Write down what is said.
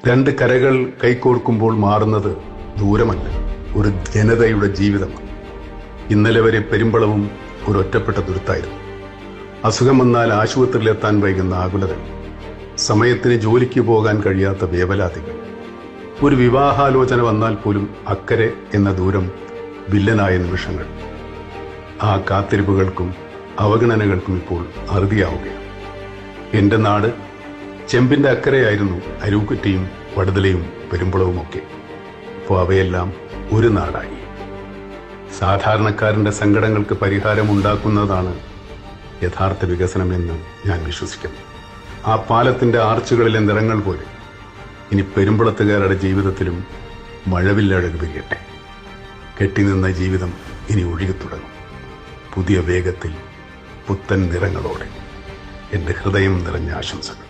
രണ്ട് കരകൾ കൈകോർക്കുമ്പോൾ മാറുന്നത് ദൂരമല്ല, ഒരു ജനതയുടെ ജീവിതമാണ്. ഇന്നലെ വരെ പെരുമ്പളവും ഒരു ഒറ്റപ്പെട്ട ദുരിതായിരുന്നു. അസുഖം വന്നാൽ ആശുപത്രിയിലെത്താൻ വൈകുന്ന ആകുലതകൾ, സമയത്തിന് ജോലിക്ക് പോകാൻ കഴിയാത്ത വേവലാതികൾ, ഒരു വിവാഹാലോചന വന്നാൽ പോലും അക്കരെ എന്ന ദൂരം വില്ലനായ നിമിഷങ്ങൾ. ആ കാത്തിരിപ്പുകൾക്കും അവഗണനകൾക്കും ഇപ്പോൾ അറുതിയാവുകയാണ്. എന്റെ നാട് ചെമ്പിന്റെ അക്കരെയായിരുന്നു അരൂക്കുറ്റിയും വടുതലയും പെരുമ്പളവുമൊക്കെ. ഇപ്പോൾ അവയെല്ലാം ഒരു നാടായി. സാധാരണക്കാരന്റെ സങ്കടങ്ങൾക്ക് പരിഹാരമുണ്ടാക്കുന്നതാണ് യഥാർത്ഥ വികസനമെന്ന് ഞാൻ വിശ്വസിക്കുന്നു. ആ പാലത്തിന്റെ ആർച്ചുകളിലെ നിറങ്ങൾ പോലെ ഇനി പെരുമ്പളത്തുകാരുടെ ജീവിതത്തിലും മഴവില്ലഴക് വിരിയട്ടെ. കെട്ടിനിന്ന ജീവിതം ഇനി ഒഴുകിത്തുടങ്ങും, പുതിയ വേഗത്തിൽ, പുത്തൻ നിറങ്ങളോടെ. എന്റെ ഹൃദയം നിറഞ്ഞ ആശംസകൾ.